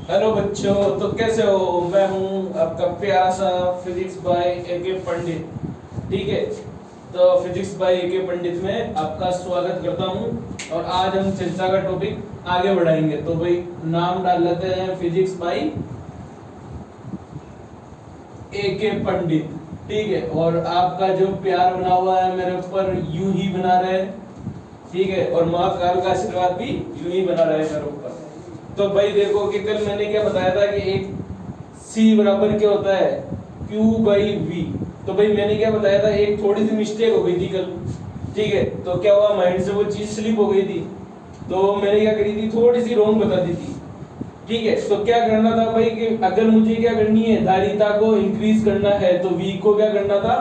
Hello बच्चों, तो कैसे हो? मैं हूं आपका प्यारा सा फिजिक्स बाय एके पंडित। ठीक है, तो फिजिक्स बाय एके पंडित में आपका स्वागत करता हूं। और आज हम चर्चा का टॉपिक आगे बढ़ाएंगे। तो भाई नाम डाल लेते हैं फिजिक्स बाय एके पंडित। ठीक है, और आपका जो प्यार बना हुआ है मेरे ऊपर यूं ही बना रहे। ठीक है, और महाकाल का आशीर्वाद भी यूं ही बना रहे मेरे ऊपर। तो भाई देखो कि कल मैंने क्या बताया था कि एक C बराबर क्या होता है Q बाई V। तो भाई मैंने क्या बताया था, एक थोड़ी सी मिस्टेक हो गई थी कल। ठीक है, तो क्या हुआ, माइंड से वो चीज स्लिप हो गई थी। तो मैंने क्या करी थी, थोड़ी सी रॉन्ग बता दी थी। ठीक है, तो क्या करना था भाई कि अगर मुझे क्या करनी है, धारिता को इंक्रीज करना है तो V को क्या करना था,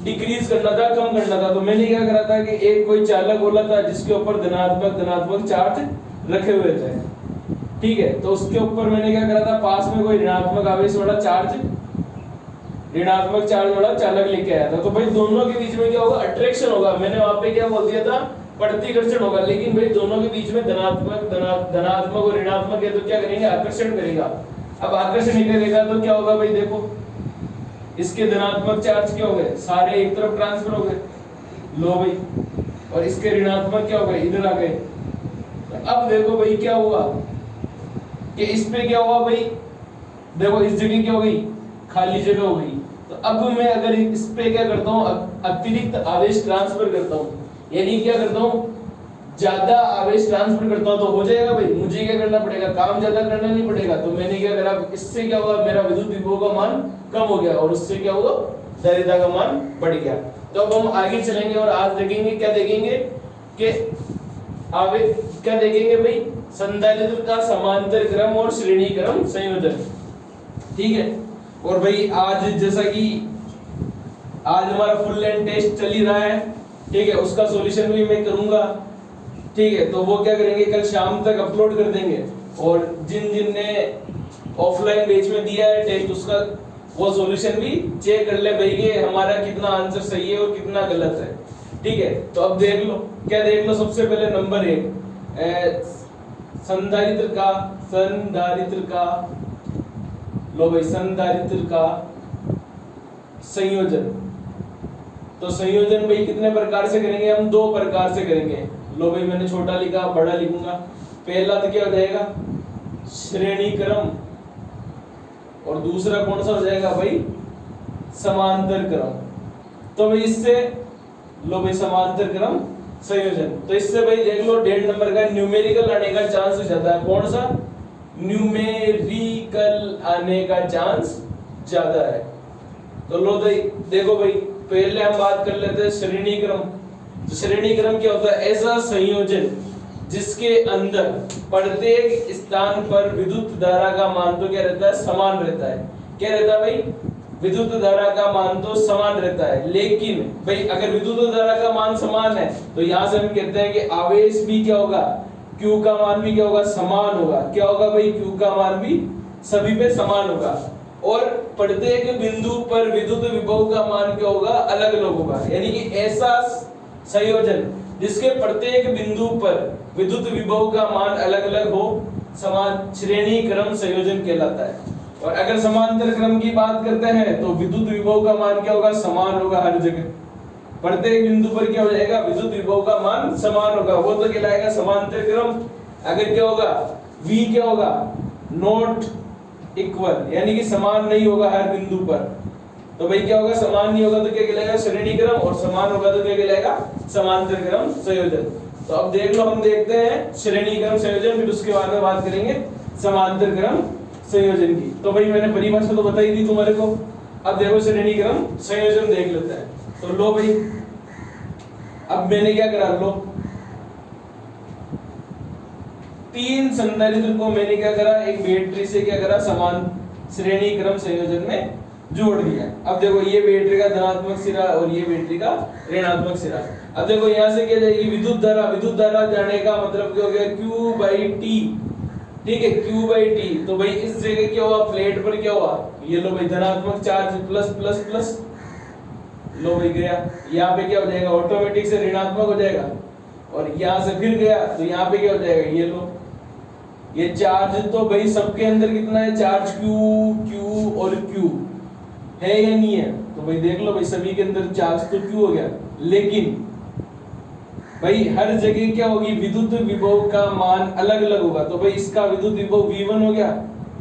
डिक्रीज करना था, कम करना था। तो मैंने क्या करा था कि एक कोई चालक बोला था जिसके ऊपर धनात्मक धनात्मक चार्ज रखे हुए थे। ठीक है, तो उसके ऊपर मैंने क्या करा था, पास में कोई ऋणात्मक आवेश वाला चार्ज, ऋणात्मक चार्ज वाला चालक लेके आया था। तो भाई दोनों के बीच में क्या होगा, अट्रैक्शन होगा। मैंने वहां पे क्या बोल दिया था, प्रतिकर्षण होगा। लेकिन भाई दोनों के बीच में धनात्मक और ऋणात्मक है, तो क्या करेंगे, आकर्षण करेगा। अब आकर्षण ही करेगा तो क्या होगा भाई, देखो इसके धनात्मक चार्ज क्या हो गए, सारे एक तरफ ट्रांसफर हो गए, लो भाई। और इसके ऋणात्मक क्या हो गए, इधर आ गए। तो अब देखो भाई क्या हुआ कि इस पे क्या हुआ भाई, देखो इस जगह क्या हो गई, खाली जगह हो गई। तो अब मैं अगर इस पे क्या करता हूँ, अतिरिक्त आवेश ट्रांसफर करता हूँ, यानी क्या करता हूँ, ज्यादा आवेश ट्रांसफर करता हूँ, तो हो जाएगा भाई। मुझे क्या करना पड़ेगा, काम ज्यादा करना नहीं पड़ेगा। तो मैंने क्या करा, इससे क्या हुआ, मेरा विद्युत विभव का मान कम हो गया और उससे क्या हुआ, धारिता का मान बढ़ गया। तो अब हम आगे चलेंगे और आज देखेंगे, क्या देखेंगे कि आवेश क्या देखेंगे भाई, संधारित्र का समांतर क्रम और श्रेणी क्रम संयोजन। ठीक है, और भाई आज जैसा कि आज हमारा फुल लेंथ टेस्ट चल ही रहा है। ठीक है, उसका सॉल्यूशन भी मैं करूंगा। ठीक है, तो वो क्या करेंगे, कल शाम तक अपलोड कर देंगे। और जिन जिन ने ऑफलाइन बैच में दिया है टेस्ट, उसका वो सॉल्यूशन भी चेक कर ले भाई कि हमारा कितना आंसर सही है और कितना गलत है। ठीक है, तो अब देख लो, क्या देख लो, सबसे पहले नंबर 1 संधारित्र का लो भाई, संधारित्र का संयोजन। तो संयोजन भाई कितने प्रकार से करेंगे, हम 2 प्रकार से करेंगे। लो भाई मैंने छोटा लिखा, बड़ा लिखूंगा। पहला तो क्या हो जाएगा, श्रेणी क्रम, और दूसरा कौन सा हो जाएगा भाई, समांतर क्रम। तो भाई इससे लो भाई समांतर क्रम संयोजन, तो इससे भाई देख लो 1.5 नंबर का न्यूमेरिकल आने का चांस ज्यादा है। कौन सा, न्यूमेरिकल आने का चांस ज्यादा है। तो लो भाई देखो भाई, पहले हम बात कर लेते हैं श्रेणी क्रम। तो श्रेणी क्रम क्या होता है, ऐसा संयोजन जिसके अंदर प्रत्येक स्थान पर विद्युत धारा का मान तो क्या रहता है, समान रहता है। क्या रहता है भाई, विद्युत धारा का मान तो समान रहता है। लेकिन भाई अगर विद्युत धारा का मान समान है तो यहां से हम कहते हैं कि आवेश भी क्या होगा, Q का मान भी क्या होगा, समान होगा। क्या होगा भाई, Q का मान भी सभी पे समान होगा। और प्रत्येक बिंदु पर विद्युत विभव का मान क्या होगा, अलग अलग होगा। यानी कि ऐसा संयोजन जिसके प्रत्येक बिंदु पर विद्युत विभव का मान अलग अलग हो, समान श्रेणी क्रम संयोजन कहलाता है। और अगर समांतर क्रम की बात करते हैं तो विद्युत विभव का मान क्या होगा, समान होगा हर जगह। प्रत्येक बिंदु पर क्या हो जाएगा, विद्युत विभव का मान समान होगा, वो तो कहलाएगा समांतर क्रम। अगर क्या होगा, V क्या होगा, नॉट इक्वल, यानी कि समान नहीं होगा हर बिंदु पर, तो भाई क्या होगा, समान नहीं होगा तो क्या कहलाएगा, श्रेणी क्रम, और समान होगा तो क्या कहलाएगा, समांतर क्रम संयोजन। तो अब देख लो, हम देखते हैं श्रेणी क्रम संयोजन, फिर उसके बाद में बात करेंगे समांतर क्रम संयोजन की। तो भाई मैंने परिभाषा तो बताई दी तुम्हारे को। अब देखो श्रेणी क्रम संयोजन देख लेते हैं। तो लो भाई, अब मैंने क्या करा, लो 3 संधारित्र को मैंने क्या करा, एक बैटरी से क्या करा, समान श्रेणी क्रम संयोजन में जोड़ दिया। अब देखो ये बैटरी का धनात्मक सिरा और ये बैटरी का ऋणात्मक सिरा। अब देखो यहाँ से क्या जाएगी, विद्युत धारा जाने का मतलब क्या हो गया, Q बाई टी। ठीक है, Q बाई टी। तो भाई इस जगह क्या हुआ, प्लेट पर क्या हुआ, ये लो भाई धनात्मक चार्ज प्लस प्लस प्लस, लो भाई गया। यहाँ पे क्या हो जाएगा, ऑटोमेटिक से ऋणात्मक हो जाएगा। और यहाँ से फिर गया तो यहाँ पे क्या हो जाएगा, ये लो ये चार्ज तो भाई सबके अंदर कितना है, चार्ज Q, Q और Q है या नहीं है? तो भाई देख लो भाई सभी के अंदर चार्ज तो Q हो गया, लेकिन भाई हर जगह क्या होगी, विद्युत विभव का मान अलग अलग होगा। तो भाई इसका विद्युत विभव V1 हो गया,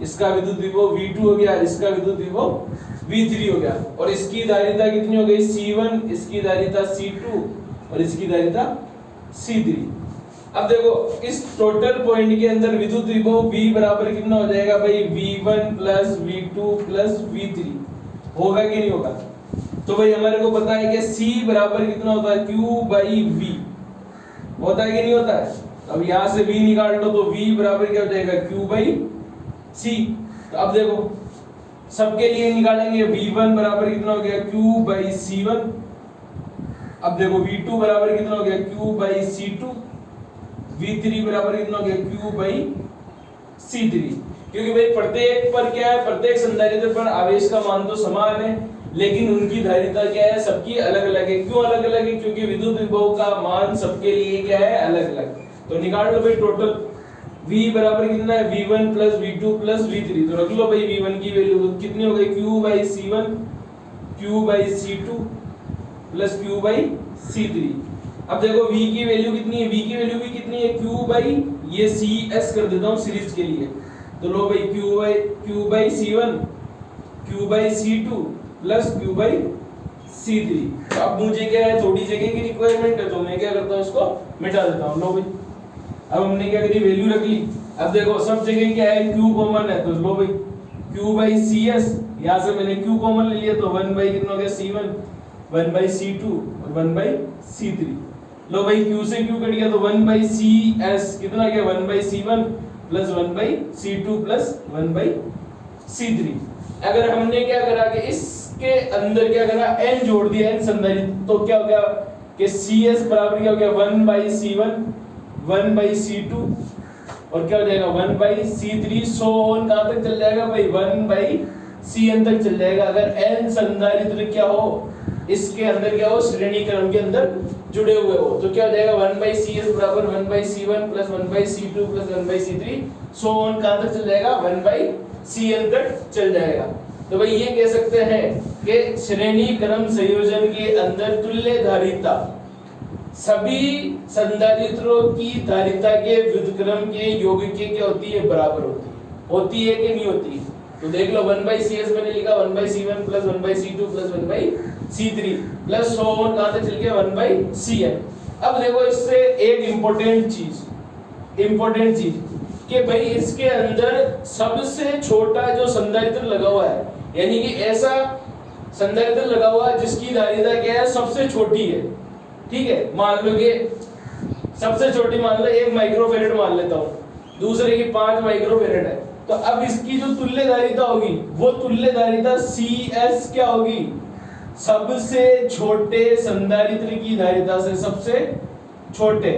इसका विद्युत विभव V2 हो गया, इसका विद्युत विभव V3 हो गया, और इसकी धारिता कितनी हो गई, C1, इसकी धारिता C2 और इसकी धारिता C3। अब देखो इस टोटल पॉइंट के अंदर विद्युत विभव V बराबर कितना हो जाएगा भाई, V1 plus V2 plus V3 होगा कि नहीं होगा? तो भाई हमारे को पता है कि C बराबर कितना होता है, Q बाई V होता है कि नहीं होता है? अब यहाँ से V निकाल लो तो V बराबर क्या हो जाएगा, Q बाई C। तो अब देखो सबके लिए निकालेंगे, V1 बराबर कितना हो गया, Q बाई C1। अब देखो V2 बराबर कितना हो गया, Q बाई C2। V3 बराबर कितना हो गया, Q बाई C3। क्योंकि भाई प्रत्येक पर क्या है, प्रत्येक संधारित्र पर आवेश का मान तो समान है, लेकिन उनकी धारिता क्या है, सबकी अलग अलग है। क्यों अलग अलग है? क्योंकि विद्युत विभव का मान सबके लिए क्या है, अलग अलग। तो निकाल लो भाई टोटल V बराबर कितना है, V1 plus V2 plus V3। तो रख लो भाई V1 की वैल्यू तो कितनी हो गई, Q by C1, Q by C2 plus Q by C3। अब देखो V की वैल्यू कितनी है, V की वैल्यू भी कितनी है, Q बाई ये CS कर देता हूँ सीरीज के लिए। तो लो भाई Q by C1, Q by C2 plus Q by C3। तो अब मुझे क्या है, थोड़ी जगह की रिक्वायरमेंट है, तो मैं क्या करता हूँ, इसको मिटा देता हूँ। लो भाई अब हमने क्या करी, वैल्यू रख ली। अब देखो सब जगह क्या है, Q कॉमन है, तो लो भाई Q बाई CS, यहाँ से मैंने Q कॉमन ले लिया, तो 1 बाई कितना हो गया, C1, 1 बाई C2 और 1 बाई C3। लो भाई Q से Q कट गया, तो 1 बाई CS कितना गया, 1 by C1 plus 1 by C2 plus 1 by C3। अगर हमने क्या करा कि इसके अंदर क्या करा, n जोड़ दिया, n संधारित्र, तो क्या हो गया कि CS बराबर क्या हो गया, 1 बाई C1, 1 बाई C2 और क्या हो जाएगा, 1 बाई C3। सो ऑन कहां तक चल जाएगा भाई, 1 बाई Cn तक चल जाएगा। अगर n संधारित्र क्या हो, इसके अंदर क्या हो, श्रेणी क्रम के अंदर जुड़े हुए हो, तो क्या हो जाएगा, 1 बाई CS बराबर 1 by C1 plus 1 by C2 plus 1 by C3। So on कहां तक चल जाएगा, 1 बाई Cn तक चल जाएगा। तो भाई ये कह सकते हैं कि श्रेणी क्रम संयोजन के अंदर तुल्य धारिता सभी संधारित्रों की धारिता के व्युत्क्रम के योग के क्या होती है, बराबर होती है कि नहीं होती? तो देख लो 1 बाई CS मैंने लिखा, 1 by C1 plus 1 by C2 plus 1 by C3 plus so on कहां तक चल गया, 1 बाई Cn। अब देखो इससे एक इंपॉर्टेंट चीज कि भाई इसके अंदर सबसे छोटा जो संधारित्र लगा हुआ है, यानी कि ऐसा संधारित्र लगा हुआ है जिसकी धारिता क्या है, सबसे छोटी है। ठीक है, मान लो कि सबसे छोटी मान लो 1 माइक्रोफैरड मान लेता हूं, दूसरे की 5 माइक्रोफैरड है। तो अब इसकी जो तुल्य धारिता होगी, वो तुल्य धारिता CS क्या होगी, सबसे छोटे संधारित्र की धारिता से सबसे छोटे।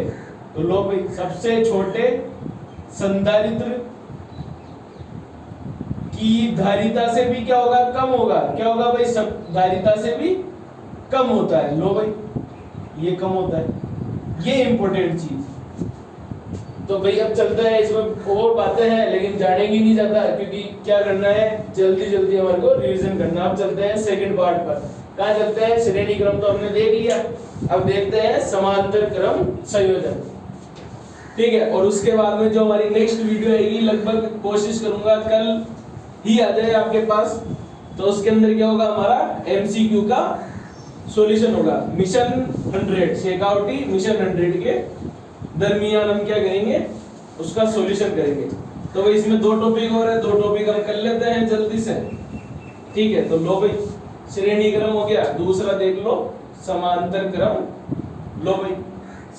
तो लो भाई सबसे छोटे संधारित्र की धारिता से भी क्या होगा, कम होगा। क्या होगा भाई, सब धारिता से भी कम होता है। लो भाई ये कम होता है, ये इंपॉर्टेंट चीज। तो भाई अब चलता है, इसमें और बातें हैं लेकिन जानेंगे नहीं जाता, क्योंकि क्या करना है, जल्दी हमारे को रिवीजन करना। अब चलते हैं सेकंड पार्ट पर। कहाँ चलते हैं, श्रेणी क्रम तो हमने देख लिया, अब देखते हैं समांतर क्रम संयोजन। ठीक है, और उसके बाद में जो हमारी नेक्स्ट वीडियो आएगी, लगभग कोशिश करूंगा कल ही आ जाए आपके पास। तो उसके अंदर क्या होगा, हमारा MCQ का सॉल्यूशन होगा। मिशन 100 शेखावटी मिशन 100 के दरमियान हम क्या करेंगे, उसका सॉल्यूशन करेंगे। तो भाई इसमें 2 टॉपिक और है, 2 टॉपिक हम कर लेते हैं जल्दी से। ठीक है, तो लो भाई श्रेणी क्रम हो गया, दूसरा देख लो समांतर क्रम। लो भाई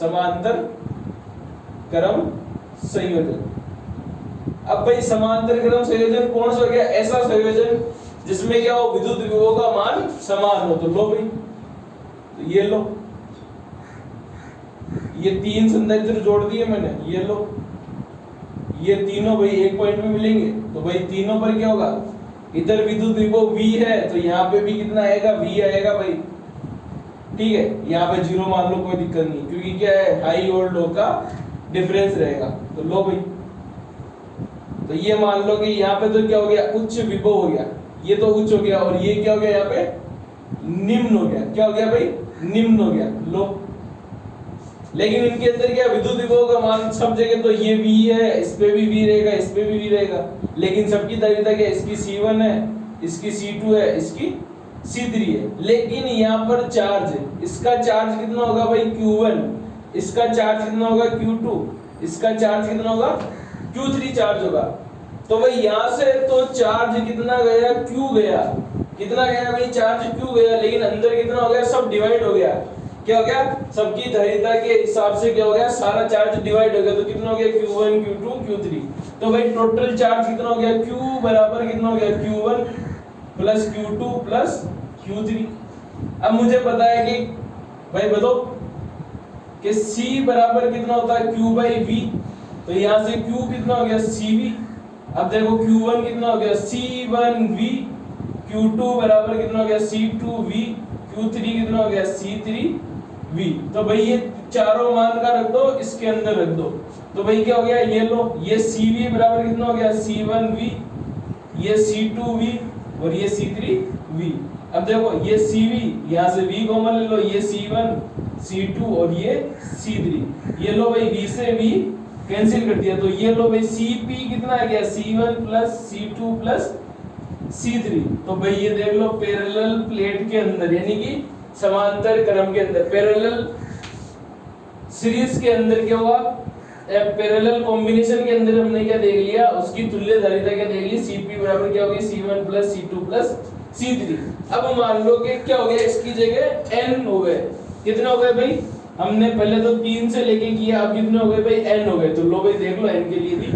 समांतर क्रम संयोजन। अब भाई समांतर क्रम संयोजन कौन सा हो गया, ऐसा संयोजन जिसमें क्या हो, विद्युत विभव का मान समान हो। तो लो भाई, तो ये लो, ये 3 संधारित्र जोड़ दिए मैंने, ये लो, ये तीनों भाई एक पॉइंट में मिलेंगे। तो भाई तीनों पर क्या होगा, इधर विद्युत विभव V है, तो यहाँ पे भी कितना आएगा, V आएगा भाई। ठीक है, यहाँ पे 0 मान लो, कोई दिक्कत नहीं, क्योंकि क्या है, हाई और लो का डिफरेंस रहेगा। तो लो भाई तो ये मान लो कि यहाँ पे तो क्या हो गया, उच्च विभव हो गया, ये तो उच्च हो गया, और ये क्या हो गया यहाँ पे निम्न हो गया। क्या हो गया भाई, निम्न हो गया। लो, लेकिन इनके अंदर क्या विद्युत विभव का मान सब जगह तो ये V है, इस पे भी V रहेगा, इस पे भी V रहेगा, लेकिन सबकी धारिता क्या, इसकी C1 है, इसकी C2 है, इसकी C3 है। लेकिन यहाँ पर चार्ज है, इसका चार्ज कितना होगा भाई Q1, इसका चार्ज कितना होगा Q2, इसका चार्ज कितना होगा Q3 चार्ज होगा। तो भाई यहाँ से तो चार्ज कितना गया, Q गया, कितना गया भाई चार्ज Q गया, लेकिन अंदर कितना हो गया, सब डिवाइड हो गया। क्या हो गया, सबकी धारिता के हिसाब से क्या हो गया, सारा चार्ज डिवाइड हो गया। तो कितना हो गया Q1 Q2 Q3। तो भाई टोटल चार्ज कितना हो गया, Q बराबर कितना हो गया, Q1 plus Q2 plus Q3। अब मुझे पता है कि भाई बताओ कि C बराबर कितना होता है Q बाई V, तो यहाँ से Q कितना हो गया CV। अब देखो Q1 कितना हो गया C1V, Q2 बराबर कितना हो गया C2V, Q3 कितना हो गया C3V। तो भाई ये चारों मान का रख दो, इसके अंदर रख दो। तो भाई क्या हो गया, ये लो, ये CV बराबर कितना हो गया C1V, ये C2V और ये C3V। अब देखो ये CV, यहाँ से V कॉमन ले लो, ये C1 C2 और ये C3। ये लो भाई V से V कैंसिल कर दिया, तो ये लो भाई CP कितना आ गया C1 plus C2 plus C3। तो भाई ये देख लो पैरेलल प्लेट के अंदर, यानी कि समांतर क्रम के अंदर, पैरेलल सीरीज के अंदर क्या हुआ, पैरेलल कॉम्बिनेशन के अंदर हमने क्या देख लिया, उसकी तुल्य धारिता क्या देख ली, CP बराबर क्या होगी C1 plus C2 plus C3। अब मान लो कि क्या हो गया, इसकी जगह n हो गए। कितने हो गए भाई, हमने पहले तो 3 से लेके किया, अब कितने हो गए भाई, n हो गए। तो लो भाई देख लो n के लिए भी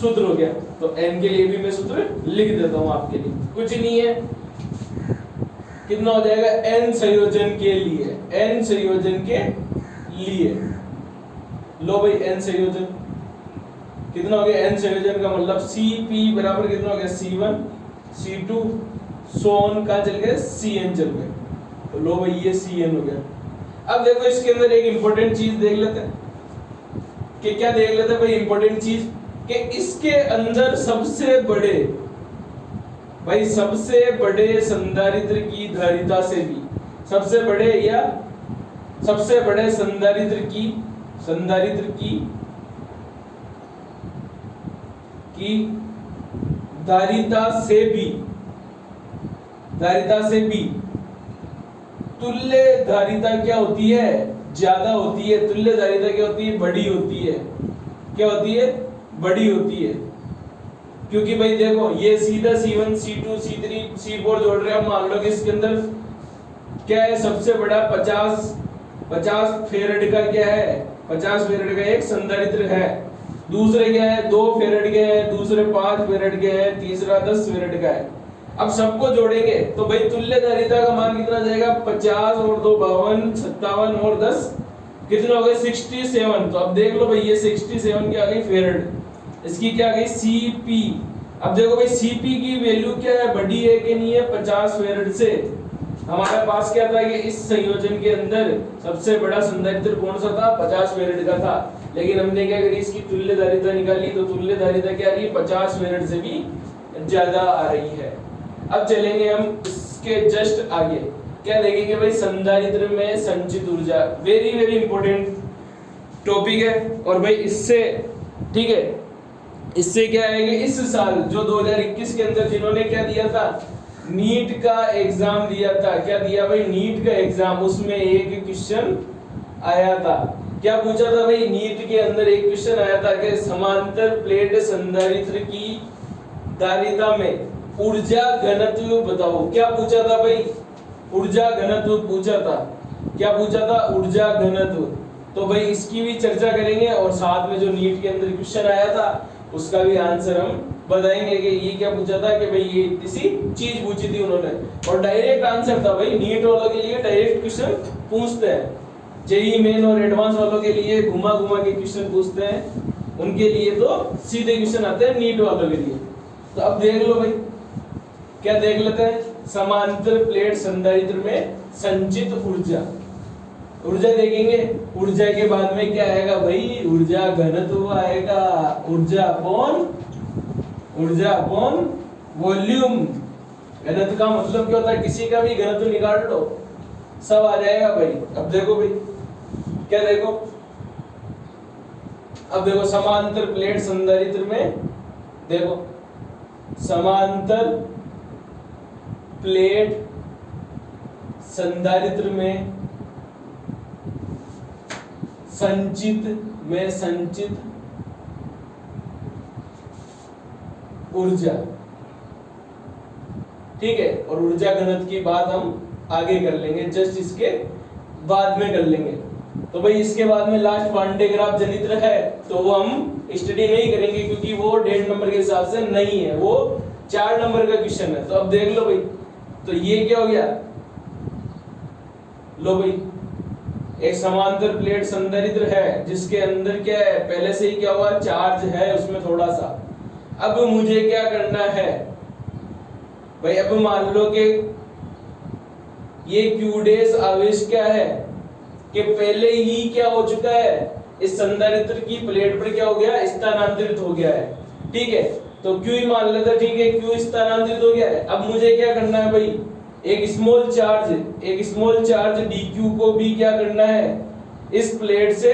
सूत्र हो गया, तो n के लिए भी मैं सूत्र लिख देता हूं आपके लिए, कुछ नहीं है, कितना हो जाएगा n संयोजन के लिए, n संयोजन के लिए। लो भाई n संयोजन कितना हो गया, n संयोजन का मतलब CP बराबर कितना हो गया C1 C2 सोन का चल गए Cn चल गए। तो लो भाई ये Cn हो गया। अब देखो इसके अंदर एक इंपॉर्टेंट चीज देख लेते हैं कि क्या देख लेते हैं भाई, इंपॉर्टेंट चीज कि इसके अंदर सबसे बड़े भाई, सबसे बड़े संधारित्र की धारिता से भी, सबसे बड़े या सबसे बड़े संधारित्र की धारिता से भी तुल्य धारिता क्या होती है, ज्यादा होती है। तुल्य धारिता क्या होती है, बड़ी होती है। क्या होती है, बड़ी होती है। क्योंकि भाई देखो ये सीधा C1 C2 C3 C4 जोड़ रहे हैं, मान लो कि इसके अंदर क्या है, सबसे बड़ा 50 फेरेड का क्या है, 50 फेरेड का एक संधारित्र है। दूसरे क्या है, 2 फेरेड के है, दूसरे 5 फेरेड के है, तीसरा 10 फेरेड का है। अब सबको जोड़ेंगे तो भाई तुल्य धारिता का मान कितना जाएगा, 50 और 2 52 57 और 10 कितना हो गए 67। तो अब देख लो भाई ये 67 क्या आ गई फेरेड, इसकी क्या आ गई CP। अब देखो भाई CP की वैल्यू क्या है, बड़ी है कि नहीं है 50 फेरेड से। हमारे पास क्या था कि इस संयोजन के अंदर सबसे बड़ा संधारित्र कौन सा था, 50 फेरेड का था। लेकिन हमने क्या करी, इसकी तुल्य धारिता निकाली, तो तुल्य धारिता क्या आ रही है, 50 फेरेड से भी ज्यादा आ रही है। अब चलेंगे हम इसके जस्ट आगे, क्या देखेंगे भाई, संधारित्र में संचित ऊर्जा। वेरी वेरी इंपॉर्टेंट टॉपिक है। और भाई इससे ठीक है, इससे क्या है कि इस साल जो 2021 के अंदर जिन्होंने क्या दिया था, नीट का एग्जाम दिया था, क्या दिया भाई, नीट का एग्जाम, उसमें एक क्वेश्चन आया था। क्या पूछा था भाई, नीट के अंदर एक क्वेश्चन आया था कि समांतर प्लेट संधारित्र की धारिता में ऊर्जा घनत्व बताओ। क्या पूछा था भाई, ऊर्जा घनत्व पूछा था। क्या पूछा था, ऊर्जा घनत्व। तो भाई इसकी भी चर्चा करेंगे और साथ में जो नीट के अंदर क्वेश्चन आया था उसका भी आंसर हम बताएंगे कि ये क्या पूछा था, कि भाई ये किसी चीज पूछी थी उन्होंने, और डायरेक्ट आंसर था भाई। नीट वालों के लिए डायरेक्ट क्वेश्चन पूछते हैं, जेईई मेन और एडवांस वालों के लिए घुमा घुमा के क्वेश्चन पूछते हैं, उनके लिए तो सीधे क्वेश्चन आते हैं, नीट वालों के लिए। तो अब देख लो भाई, क्या देख लेते हैं, समांतर प्लेट संधारित्र में संचित ऊर्जा। ऊर्जा देखेंगे, ऊर्जा के बाद में क्या आएगा भाई, ऊर्जा घनत्व आएगा। ऊर्जा अपॉन ऊर्जा अपॉन वॉल्यूम। घनत्व का मतलब क्या होता है, किसी का भी घनत्व निकाल लो सब आ जाएगा भाई। अब देखो भाई क्या देखो, अब देखो समांतर प्लेट संधारित्र में, देखो समांतर प्लेट संधारित्र में संचित ऊर्जा, ठीक है। और ऊर्जा घनत्व की बात हम आगे कर लेंगे, जस्ट इसके बाद में कर लेंगे। तो भाई इसके बाद में लास्ट वान डे ग्राफ जनित्र है, तो वो हम स्टडी नहीं करेंगे क्योंकि वो 1.5 नंबर के हिसाब से नहीं है, वो 4 नंबर का क्वेश्चन है। तो अब देख लो भाई, तो ये क्या हो गया, लो भाई एक समांतर प्लेट संधारित्र है जिसके अंदर क्या है, पहले से ही क्या हुआ, चार्ज है उसमें थोड़ा सा। अब मुझे क्या करना है भाई, अब मान लो कि ये q डैश आवेश क्या है कि पहले ही क्या हो चुका है, इस संधारित्र की प्लेट पर क्या हो गया, स्थानांतरित हो गया है, ठीक है। तो q ही मान लेते, ठीक है, q स्थानांतरित हो गया है। अब मुझे क्या करना है भाई, एक स्मॉल चार्ज dq को भी क्या करना है, इस प्लेट से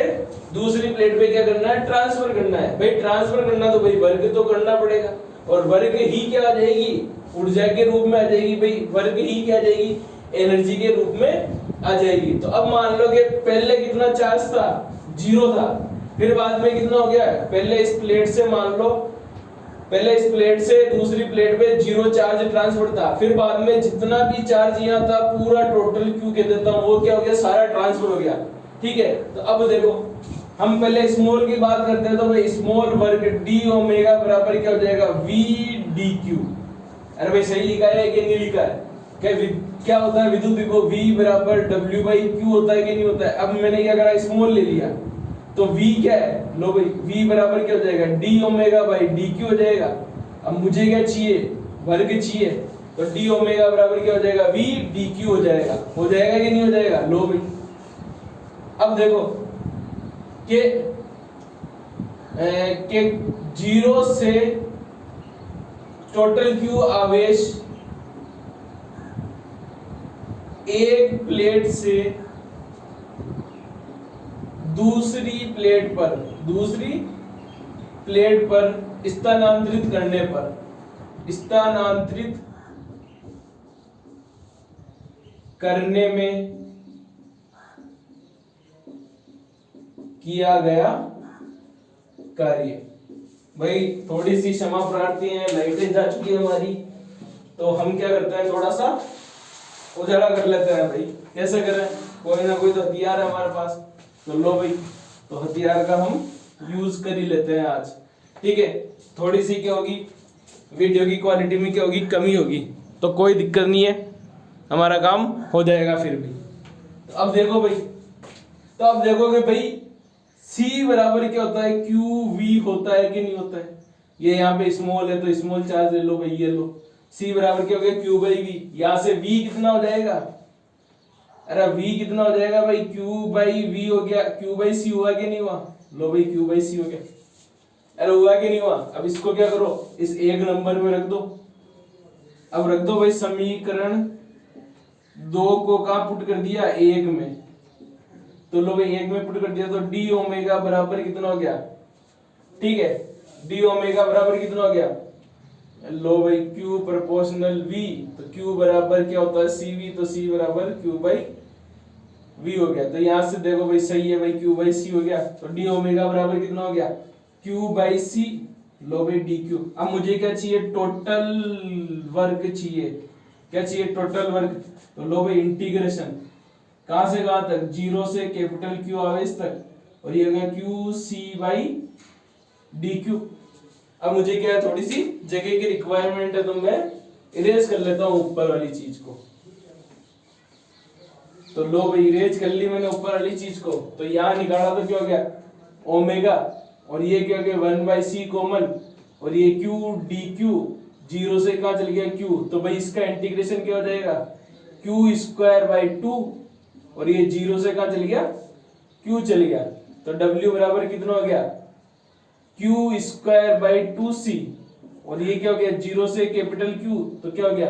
दूसरी प्लेट पे क्या करना है, ट्रांसफर करना है। भाई ट्रांसफर करना तो भाई वर्ग तो करना पड़ेगा, और वर्ग ही क्या आ जाएगी, ऊर्जा के रूप में आ जाएगी। भाई वर्ग ही क्या आ जाएगी, एनर्जी के रूप में आ जाएगी। तो अब मान लो कि पहले कितना चार्ज था, 0 था, फिर बाद में कितना हो गया, पहले इस प्लेट से मान लो, पहले इस प्लेट से दूसरी प्लेट पे 0 चार्ज ट्रांसफर था, फिर बाद में जितना भी चार्ज यहाँ था पूरा टोटल क्यू कह देता हूँ, वो क्या हो गया, सारा ट्रांसफर हो गया, ठीक है। तो अब देखो हम पहले स्मॉल की बात करते हैं, तो भाई स्मॉल वर्ग d ओमेगा बराबर क्या हो जाएगा, v dq। अरे भाई सही लिखा है कि नहीं लिखा है, क्या होता है विद्युत विभव v बराबर w by q होता है कि नहीं होता है। अब मैंने क्या करा, स्मॉल ले लिया, तो v क्या है, लो भाई v बराबर क्या हो जाएगा, d ओमेगा बाई dq हो जाएगा। अब मुझे क्या चाहिए, वर्ग चाहिए, तो d ओमेगा बराबर क्या हो जाएगा, v dq हो जाएगा कि नहीं हो जाएगा। लो भाई अब देखो कि 0 से टोटल q आवेश एक प्लेट से दूसरी प्लेट पर स्थानांतरित करने में किया गया कार्य। भाई थोड़ी सी क्षमा प्रार्थी है, लाइटें जा चुकी है हमारी, तो हम क्या करते हैं, थोड़ा सा उजाला कर लेते हैं। भाई कैसे करें, कोई ना कोई तो हथियार है हमारे पास, तो लो भाई, तो हथियार का हम यूज कर ही लेते हैं आज, ठीक है। थोड़ी सी क्या होगी, वीडियो की क्वालिटी में क्या होगी, कमी होगी, तो कोई दिक्कत नहीं है, हमारा काम हो जाएगा फिर भी। तो अब देखो भाई, तो अब देखोगे भाई C बराबर क्या होता है, QV होता है कि नहीं होता है। ये यहाँ पे स्मॉल है तो स्मॉल चार्ज ले लो भाई, ये लो, C बराबर क्या हो गया, Q बाई V। यहाँ से V कितना हो जाएगा, अरे V कितना हो जाएगा भाई, Q बाई V हो गया, Q बाई C हुआ कि नहीं हुआ, लो भाई Q बाई C हो गया, अरे हुआ कि नहीं हुआ। अब इसको क्या करो, इस एक नंबर में रख दो। अब रख दो भाई, समीकरण 2 को कहाँ पुट कर दिया, 1 में, तो लो भाई 1 में पुट कर दिया, तो d ओमेगा बराबर कितना हो गया, ठीक है, d ओमेगा बराबर कितना हो गया, लो भाई q प्रोपोर्शनल v, तो q बराबर क्या होता है, cv, तो c बराबर q बाई v हो गया। तो यहां से देखो भाई सही है भाई, q बाई c हो गया, तो d ओमेगा बराबर कितना हो गया, q बाई c, लो भाई dq। अब मुझे क्या चाहिए, टोटल वर्क चाहिए, क्या चाहिए, टोटल वर्क। तो लो भाई इंटीग्रेशन कहां से कहां तक, 0 से कैपिटल Q आवेश तक, और ये हो गया q c बाई dq। अब मुझे क्या है, थोड़ी सी जगह की रिक्वायरमेंट है, तो मैं इरेज कर लेता हूं ऊपर वाली चीज को। तो लो भाई इरेज कर ली मैंने ऊपर वाली चीज को, तो यहां निकाला तो क्या हो गया, ओमेगा, और ये क्या हो गया 1/c कॉमन, और ये q dq 0 से कहां चल गया q, तो भाई इसका इंटीग्रेशन क्या हो जाएगा, q स्क्वायर बाई 2, और ये 0 से कहां चल गया, q चल गया, तो w बराबर कितना हो गया, q स्क्वायर बाई 2c, और ये क्या हो गया 0 से कैपिटल Q, तो क्या हो गया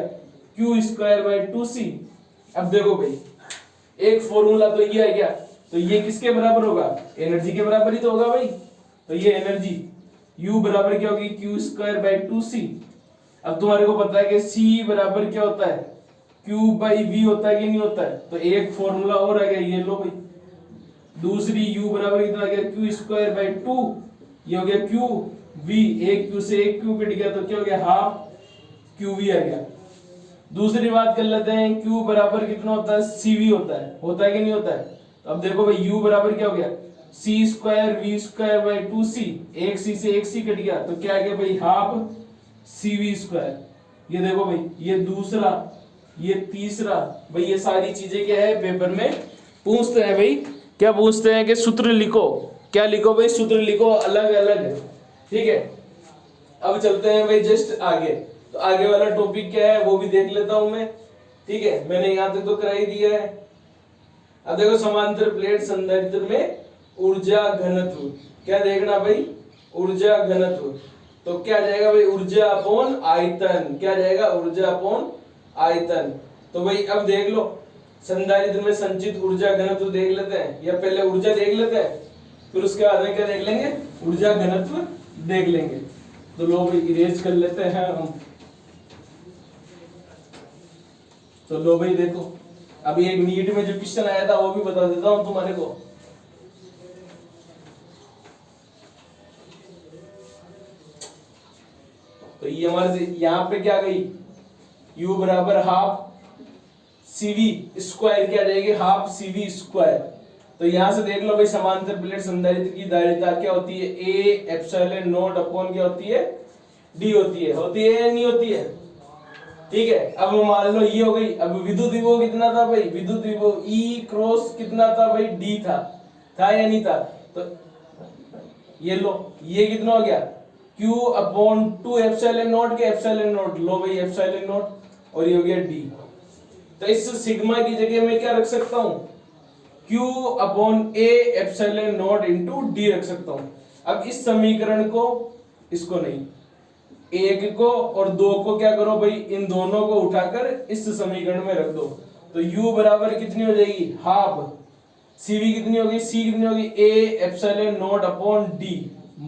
Q स्क्वायर बाय 2C। अब देखो भाई एक फॉर्मूला तो ये आ गया, तो ये किसके बराबर होगा, एनर्जी के बराबर ही तो होगा भाई। तो ये एनर्जी U बराबर क्या होगी Q स्क्वायर बाय 2C। अब तुम्हारे को पता है कि C बराबर क्या होता है Q बाई V होता है कि नहीं होता है, तो एक फॉर्मूला और आ गया, ये लो भाई। दूसरी U बराबर कितना आ गया Q स्क्वायर बाय 2, ये हो गया Q V, एक Q से एक Q कट गया तो क्या हो गया हाफ QV आ गया। दूसरी बात कर लेते हैं, Q बराबर कितना होता है CV होता है कि नहीं होता है। तो अब देखो भाई U बराबर क्या हो गया C square V square by 2C, एक C से एक C कट गया तो क्या आ गया भाई हाफ CV स्क्वायर। ये देखो भाई ये दूसरा ये तीसरा, भाई ये सारी चीजें क्या है पेपर में पूछते हैं भाई, क्या पूछते हैं कि सूत्र लिखो, क्या लिखो भाई सूत्र लिखो अलग अलग, ठीक है। अब चलते हैं भाई जस्ट आगे, तो आगे वाला टॉपिक क्या है वो भी देख लेता हूं मैं, ठीक है। मैंने यहां तक तो करा ही दिया है। अब देखो समांतर प्लेट संधारित्र में ऊर्जा घनत्व, क्या देखना भाई ऊर्जा घनत्व, तो क्या जाएगा भाई ऊर्जा अपॉन आयतन, क्या जाएगा ऊर्जा अपॉन आयतन। तो भाई अब देख लो संधारित्र में संचित ऊर्जा घनत्व देख लेते हैं, या पहले ऊर्जा देख लेते हैं फिर उसके बाद में क्या देख लेंगे ऊर्जा घनत्व देख लेंगे। तो लो भाई इरेज कर लेते हैं हम। तो लो भाई देखो अभी एक नीट में जो क्वेश्चन आया था वो भी बता देता हूं तुम्हारे को। तो ये हमारे यहाँ पे क्या गई U बराबर हाफ CV स्क्वायर, क्या जाएगी हाफ CV स्क्वायर। तो यहां से देख लो भाई समांतर प्लेट संधारित्र की धारिता क्या होती है A एप्सिलॉन नॉट अपॉन क्या होती है D होती है या नहीं होती है, ठीक है। अब मान लो ये हो गई, अब विद्युत विभव कितना था भाई विद्युत विभव E क्रॉस कितना था भाई D था या नहीं था। तो ये लो ये कितना हो गया Q अपॉन 2 एप्सिलॉन नॉट के एप्सिलॉन नॉट, लो भाई एप्सिलॉन नॉट, और ये हो गया D। तो इस सिग्मा की जगह मैं क्या रख सकता हूं Q upon A epsilon not into D रख सकता हूं। अब इस समीकरण को इसको नहीं, एक को और दो को क्या करो भाई इन दोनों को उठाकर इस समीकरण में रख दो। तो U बराबर कितनी हो जाएगी हाफ CV कितनी होगी C कितनी होगी A epsilon not upon D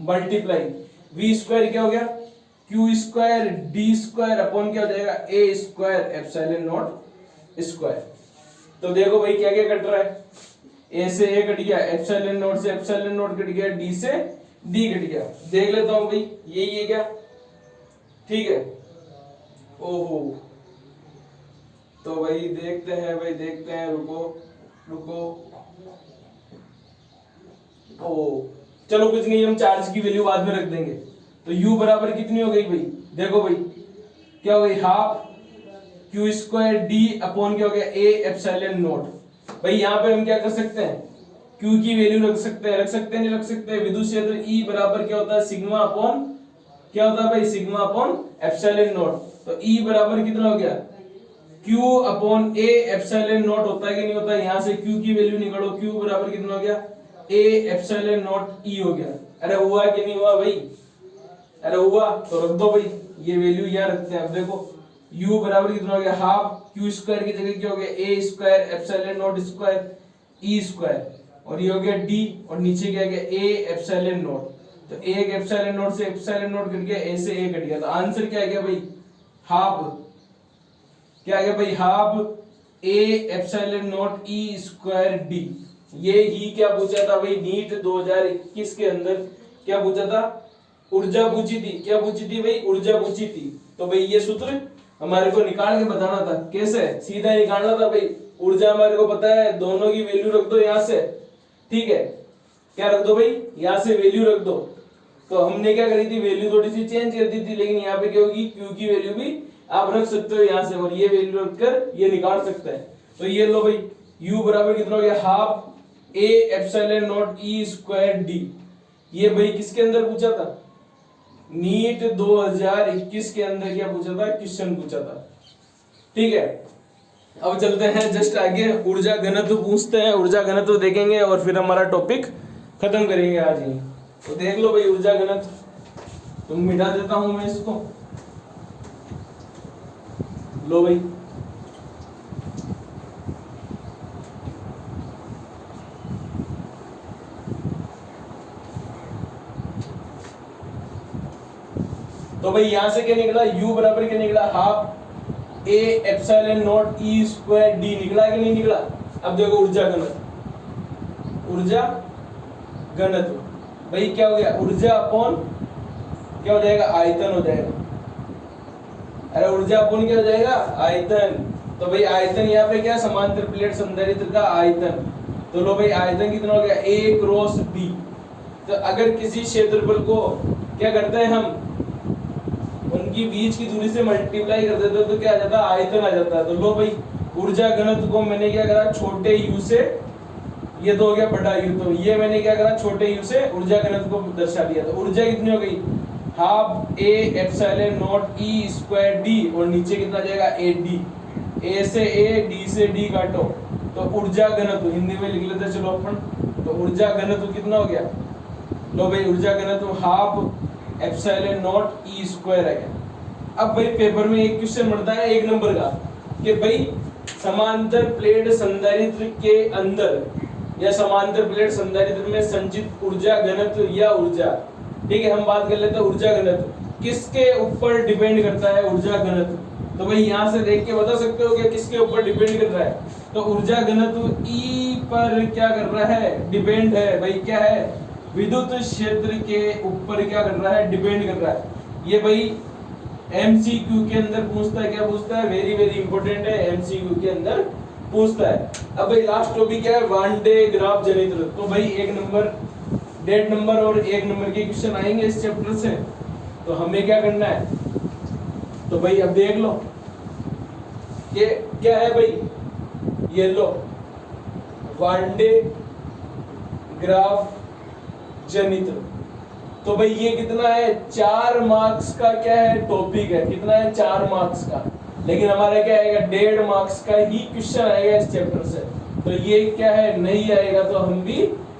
multiply V square क्या हो गया Q square D square upon क्या हो जाएगा A square epsilon not square. तो देखो भाई क्या क्या कट रहा है, A से A कट गया, एप्सिलॉन नॉट से एप्सिलॉन नॉट कट गया, D से D कट गया। देख लेता हूं भाई यही है क्या, ठीक है। ओहो तो भाई देखते हैं रुको ओ चलो कुछ नहीं, हम चार्ज की वैल्यू बाद में रख देंगे। तो U बराबर कितनी हो गई भाई, देखो भाई क्या हो गई half Q square D upon क्या हो गया A एप्सिलॉन नॉट। भाई यहाँ पे हम क्या कर सकते हैं Q की वैल्यू रख सकते हैं नहीं रख सकते। विद्युत क्षेत्र E बराबर क्या होता है सिग्मा अपॉन क्या होता है भाई सिग्मा अपॉन एप्सिलॉन नॉट। तो E बराबर कितना हो गया Q upon A epsilon not होता है कि नहीं होता है। यहाँ से Q की वैल्यू निकालो, Q बराबर कितना हो गया A एप्सिलॉन नॉट E हो गया। अरे हुआ कि नहीं हुआ भाई, अरे हुआ तो रख दो भाई, ये वैल्यू यहाँ रखते हैं। अब देखो U बराबर कितना हो गया हाफ Q स्क्वायर की जगह क्या हो गया A square epsilon not square E square, और ये हो गया D और नीचे क्या गया A एप्सिलॉन नॉट। तो एक एप्सिलॉन नॉट से एप्सिलॉन नॉट कट गया, A से A कट गया। तो आंसर क्या आ गया भाई हाफ, क्या आ गया भाई half A epsilon not E square D। ये ही क्या पूछा था भाई नीट 2021 के अंदर, क्या पूछा था ऊर्जा पूछी थी, क्या पूछी थी भाई ऊर्जा पूछी थी। तो भाई ये सूत्र हमारे को निकाल के बताना था, कैसे सीधा निकालना था भाई। ऊर्जा हमारे को पता है, दोनों की वैल्यू रख दो यहाँ से, ठीक है क्या रख दो भाई यहाँ से वैल्यू रख दो। तो हमने क्या करी थी वैल्यू थोड़ी सी चेंज कर दी थी, लेकिन यहाँ पे क्या होगी Q की वैल्यू भी आप रख सकते हो यहाँ से, और ये वैल्यू रखकर ये निकाल सकते हैं। तो ये लो भाई U बराबर कितना हो गया half A epsilon not E square D। ये भाई किसके अंदर पूछा था नीट 2021 के अंदर, क्या पूछा था क्वेश्चन पूछा था, ठीक है। अब चलते हैं जस्ट आगे, ऊर्जा घनत्व पूछते हैं, ऊर्जा घनत्व देखेंगे और फिर हमारा टॉपिक खत्म करेंगे आज ही। तो देख लो भाई ऊर्जा घनत्व, तुम मिटा देता हूं मैं इसको। लो भाई, तो भाई यहां से क्या निकला, u बराबर क्या निकला, half a epsilon not e square d निकला कि नहीं निकला। अब देखो ऊर्जा घनत्व, ऊर्जा घनत्व भाई क्या हो गया, ऊर्जा अपॉन क्या हो जाएगा, आयतन हो जाएगा। अरे ऊर्जा अपॉन क्या हो जाएगा, आयतन। तो भाई आयतन यहाँ पे क्या, समांतर प्लेट संधारित्र का आयतन। तो लो भाई आयतन कितना हो गया, a क्रॉस d। तो अगर किसी क्षेत्रफल को क्या करते हैं हम, उनकी बीच की दूरी से मल्टीप्लाई कर देते तो क्या आ जाता है, आयतन आ जाता है। तो लो भाई ऊर्जा घनत्व को मैंने क्या करा, छोटे u से, ये तो हो गया बड़ा U, तो ये मैंने क्या करा, छोटे u से ऊर्जा घनत्व को दर्शा दिया। तो ऊर्जा कितनी हो गई, half a epsilon not e square d, और नीचे कितना जाएगा ad, a से a d से d काटो तो ऊर्जा घनत्व हिंदी में लिख लेते चलो अपन। तो ऊर्जा घनत्व कितना हो गया, लो भाई ऊर्जा घनत्व half epsilon not e square है। अब भाई पेपर में एक क्वेश्चन बनता है 1 नंबर का कि भाई समांतर प्लेट संधारित्र के अंदर या समांतर प्लेट संधारित्र में संचित ऊर्जा घनत्व या ऊर्जा, ठीक है हम बात कर लेते हैं ऊर्जा घनत्व किसके ऊपर डिपेंड करता है, ऊर्जा घनत्व। तो भाई यहां से देख के बता सकते हो कि किसके ऊपर डिपेंड कर रहा है। तो ऊर्जा घनत्व E पर क्या कर रहा है, डिपेंड है। भाई क्या है, विद्युत क्षेत्र के ऊपर क्या कर रहा है, डिपेंड कर रहा है। ये भाई एमसीक्यू के अंदर पूछता है, क्या पूछता है, वेरी वेरी इंपॉर्टेंट है, एमसीक्यू के अंदर पूछता है। अब भाई लास्ट टॉपिक क्या है, वन डे ग्राफ जनित्र। तो भाई 1 नंबर, 1.5 नंबर और 1 नंबर के क्वेश्चन आएंगे इस चैप्टर से। तो हमें क्या करना है, तो भाई अब देख लो ये क्या है भाई, ये लो वन डे ग्राफ जनित्र। तो भाई ये कितना है, 4 मार्क्स का क्या है, टॉपिक है। कितना है, 4 मार्क्स का। लेकिन हमारा क्या आएगा, 1.5 मार्क्स का ही क्वेश्चन आएगा इस चैप्टर से। तो ये क्या है, नहीं आएगा तो हम भी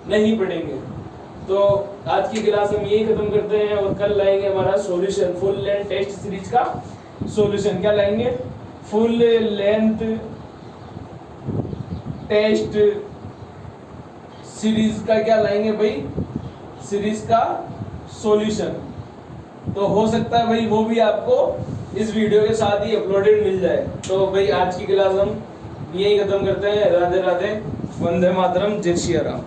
नहीं पढ़ेंगे। तो आज की क्लास हम यही खत्म करते हैं और कल लाएंगे हमारा solution, full length test series का सॉल्यूशन। क्या लाएंगे, फुल लेंथ टेस्ट सीरीज का क्या लाएंगे भाई, सीरीज का सॉल्यूशन। तो हो सकता है भाई वो भी आपको इस वीडियो के साथ ही अपलोडेड मिल जाए। तो भाई आज की क्लास हम यही खत्म करते हैं। राधे राधे, वंदे मातरम, जय श्री राम।